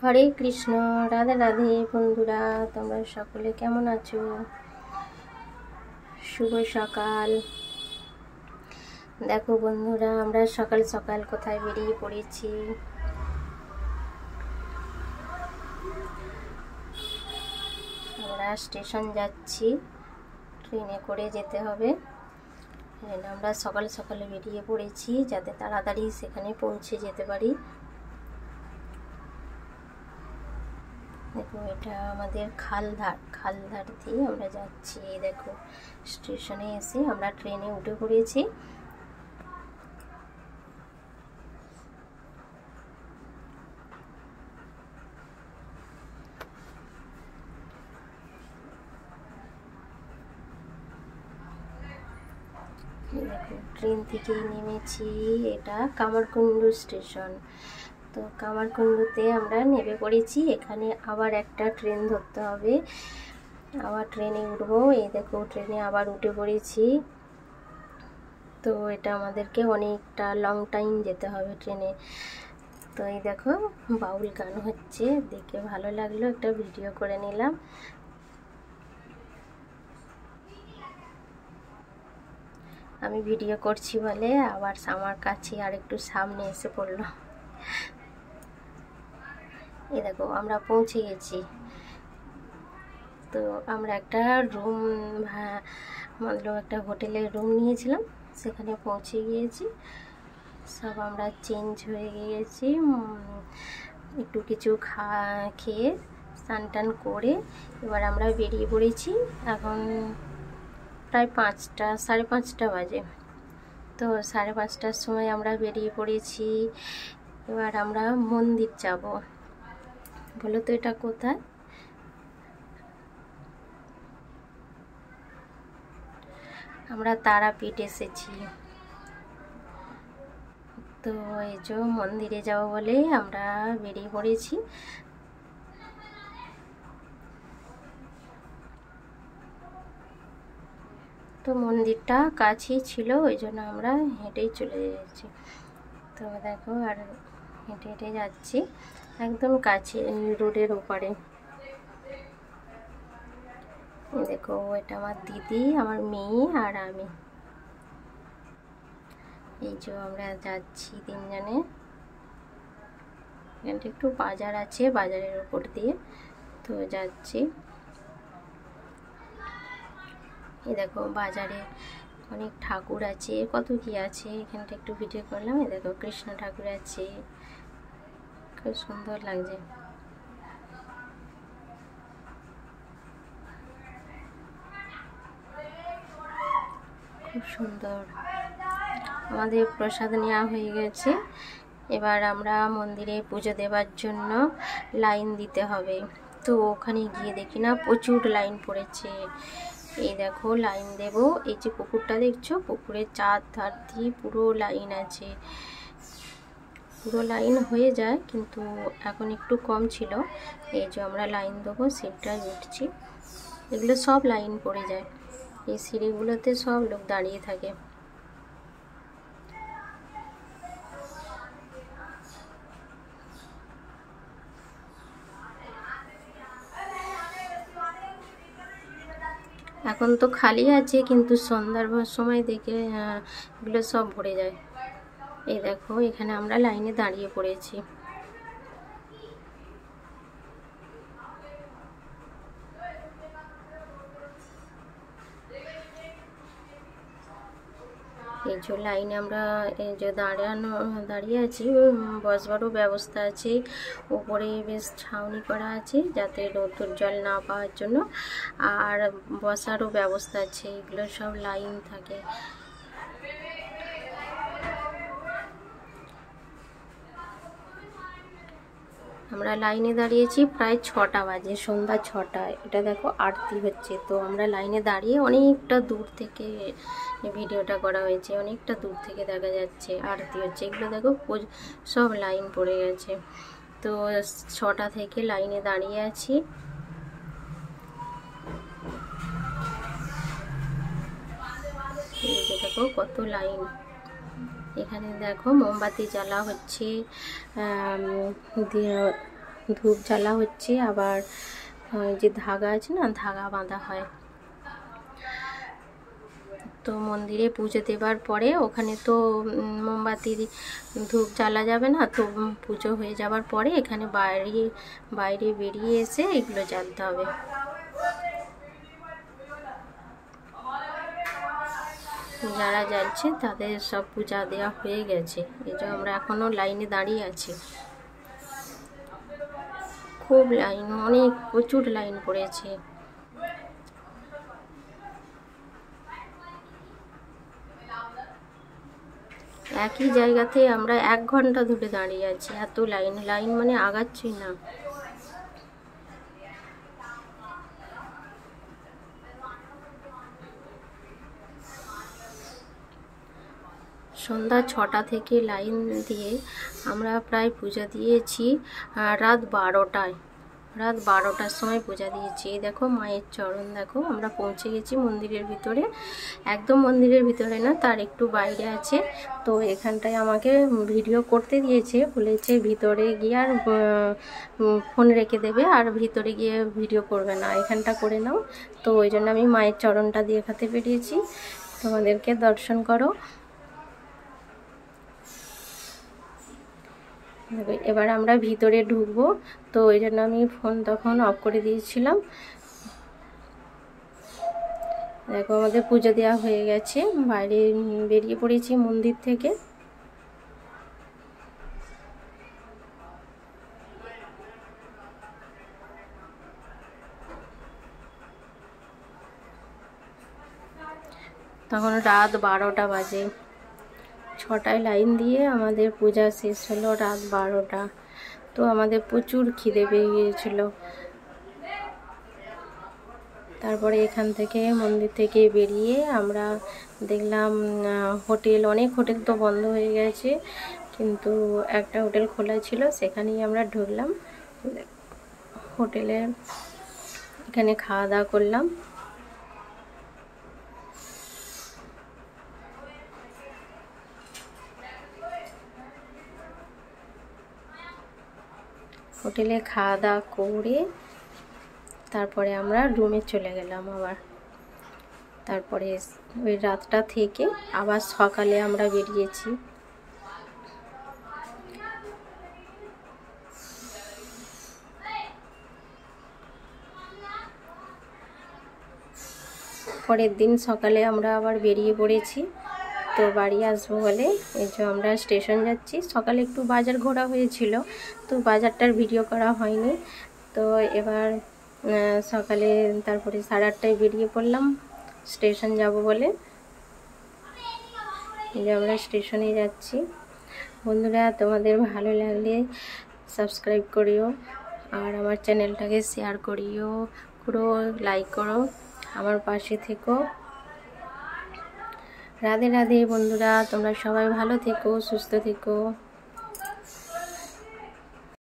হরে কৃষ্ণ, রাধে রাধে। বন্ধুরা, তোমরা সকলে কেমন আছো? শুভ সকাল। দেখো বন্ধুরা, আমরা সকাল সকাল কোথায় বেরিয়ে পড়েছি। আমরা স্টেশন যাচ্ছি, ট্রেনে করে যেতে হবে। আমরা সকাল সকালে বেরিয়ে পড়েছি যাতে তাড়াতাড়ি সেখানে পৌঁছে যেতে পারি। দেখো, এটা আমাদের খালধার দিয়ে আমরা যাচ্ছি। এই দেখো, স্টেশনে এসে আমরা ট্রেনে উঠে পড়েছি। দেখো, ট্রেন থেকে নেমেছি। এটা কামারকুণ্ডু স্টেশন। তো কামারকুণ্ডুতে আমরা নেমে পড়েছি। এখানে আবার একটা ট্রেন ধরতে হবে, আবার ট্রেনে উঠবো। এই দেখো, ট্রেনে আবার উঠে পড়েছি। তো এটা আমাদেরকে অনেকটা লং টাইম যেতে হবে ট্রেনে। তো এই দেখো, বাউল গান হচ্ছে, দেখে ভালো লাগলো, একটা ভিডিও করে নিলাম। আমি ভিডিও করছি বলে আবার আমার কাছে আর একটু সামনে এসে পড়লো। এই দেখো, আমরা পৌঁছে গেছি। তো আমরা একটা রুম মতলব একটা হোটেলের রুম নিয়েছিলাম, সেখানে পৌঁছে গিয়েছি। সব আমরা চেঞ্জ হয়ে গিয়েছি, একটু কিছু খেয়ে স্নান টান করে এবার আমরা বেরিয়ে পড়েছি। এখন প্রায় 5টা, 5:30 বাজে। তো 5:30টার সময় আমরা বেরিয়ে পড়েছি। এবার আমরা মন্দির যাব। বলো তো এটা কোথায়? আমরা তারাপীঠ এসেছি। তো এই যে মন্দিরে যাব বলে আমরা বেরিয়ে পড়েছি। তো মন্দিরটা কাছেই ছিল, ওই জন্য আমরা হেঁটেই চলে যাচ্ছি। তো দেখো, আর হেঁটে হেঁটে যাচ্ছি একদম কাছে, রোডের ওপারে। দেখো, এটা আমার দিদি, আমার মেয়ে আর আমি। এই যে আমরা যাচ্ছি তিনজনে। এখানটা একটু বাজার আছে, বাজারের উপর দিয়ে তো যাচ্ছি। এই দেখো, বাজারে অনেক ঠাকুর আছে, কত কি আছে। এখানটা একটু ভিডিও করলাম। এই দেখো, কৃষ্ণ ঠাকুর আছে, খুব সুন্দর লাগছে। খুব সুন্দর। আমাদের প্রসাদ নেওয়া হয়ে গেছে। এবার আমরা মন্দিরে পুজো দেওয়ার জন্য লাইন দিতে হবে। তো ওখানে গিয়ে দেখি না প্রচুর লাইন পড়েছে। এই দেখো, লাইন দেব। এই যে পুকুরটা দেখছো, পুকুরের চারধার দিয়ে পুরো লাইন আছে। পুরো লাইন হয়ে যায়, কিন্তু এখন একটু কম ছিল। এই যে আমরা লাইন দেবো, সিটটায় উঠছি। এগুলো সব লাইন পড়ে যায়। এই সিঁড়িগুলোতে সব লোক দাঁড়িয়ে থাকে। এখন তো খালি আছে, কিন্তু সন্ধ্যার সময় দেখে এগুলো সব ভরে যায়। এই দেখো, এখানে আমরা লাইনে দাঁড়িয়ে পড়েছি। এই যে লাইনে আমরা এই যে দাঁড়িয়ে আছি, বসবারও ব্যবস্থা আছে। উপরে বেশ ছাউনি করা আছে যাতে রোদ্দুর জল না পাওয়ার জন্য, আর বসারও ব্যবস্থা আছে। এগুলো সব লাইন থাকে। আমরা লাইনে দাঁড়িয়েছি প্রায় 6টা বাজে, সন্ধ্যা 6টায়। এটা দেখো, আরতি হচ্ছে। তো আমরা লাইনে দাঁড়িয়ে অনেকটা দূর থেকে ভিডিওটা করা হয়েছে, অনেকটা দূর থেকে দেখা যাচ্ছে আরতি হচ্ছে। এগুলো দেখো, সব লাইন পড়ে গেছে। তো 6টা থেকে লাইনে দাঁড়িয়ে আছি। এই যে দেখো, কত লাইন। এখানে দেখো, মোমবাতি জ্বালা হচ্ছে, ধূপ জ্বালা হচ্ছে, আবার যে ধাগা আছে না, ধাগা বাঁধা হয়। তো মন্দিরে পুজো দেবার পরে ওখানে তো মোমবাতি ধূপ জ্বালা যাবে না, তো পুজো হয়ে যাবার পরে এখানে বাইরে বেরিয়ে এসে এগুলো জ্বালতে হবে। যারা জ্বালছে তাদের সব পূজা দেওয়া হয়ে গেছে, এই যে আমরা এখনো লাইনে দাঁড়িয়ে আছি। খুব লাইন, অনেক প্রচুর লাইন পড়েছে। একই জায়গাতে আমরা 1 ঘন্টা ধরে দাঁড়িয়ে আছি, এত লাইন মানে আগাচ্ছি না। সন্ধ্যা 6টা থেকে লাইন দিয়ে আমরা প্রায় পূজা দিয়েছি রাত 12টায়। রাত 12টার সময় পূজা দিয়েছি। দেখো মায়ের চরণ, দেখো আমরা পৌঁছে গেছি মন্দিরের ভিতরে। একদম মন্দিরের ভিতরে না, তার একটু বাইরে আছে। তো এখানটায় আমাকে ভিডিও করতে দিয়েছে, বলেছে ভিতরে গিয়ে আর ফোন রেখে দেবে, আর ভিতরে গিয়ে ভিডিও করবে না, এখানটা করে নাও। তো ওই জন্য আমি মায়ের চরণটা দেখাতে বেরিয়েছি, তোমাদেরকে দর্শন করো। এবার আমরা ভিতরে ঢুকবো, তো ওই জন্য আমি ফোন তখন অফ করে দিয়েছিলাম। দেখো আমাদের পুজো দেওয়া হয়ে গেছে, বাইরে বেরিয়ে পড়েছি মন্দির থেকে। তখন রাত 12টা বাজে। 6টায় লাইন দিয়ে আমাদের পূজা শেষ হলো রাত 12টা। তো আমাদের প্রচুর খিদে পেয়ে গিয়েছিল। তারপরে এখান থেকে মন্দির থেকে বেরিয়ে আমরা দেখলাম হোটেল, অনেক হোটেল তো বন্ধ হয়ে গেছে, কিন্তু একটা হোটেল খোলা ছিল, সেখানেই আমরা ঢুকলাম। হোটেলে এখানে খাওয়া দাওয়া করলাম। হোটেলে খাওয়া দাওয়া করে তারপরে আমরা রুমে চলে গেলাম আবার। তারপরে ওই রাতটা থেকে আবার সকালে আমরা বেরিয়েছি। পরের দিন সকালে আমরা আবার বেরিয়ে পড়েছি, তো বাড়ি আসবো বলে। এই যে আমরা স্টেশন যাচ্ছি। সকালে একটু বাজার ঘোরা হয়েছিল, তো বাজারটার ভিডিও করা হয়নি। তো এবার সকালে তারপরে 8:30টায় বেরিয়ে পড়লাম স্টেশন যাব বলে। এই যে আমরা স্টেশনে যাচ্ছি। বন্ধুরা, তোমাদের ভালো লাগলে সাবস্ক্রাইব করিও, আর আমার চ্যানেলটাকে শেয়ার করিও, পুরো লাইক করো, আমার পাশে থেকো। রাধে রাধে বন্ধুরা, তোমরা সবাই ভালো থেকো, সুস্থ থেকো।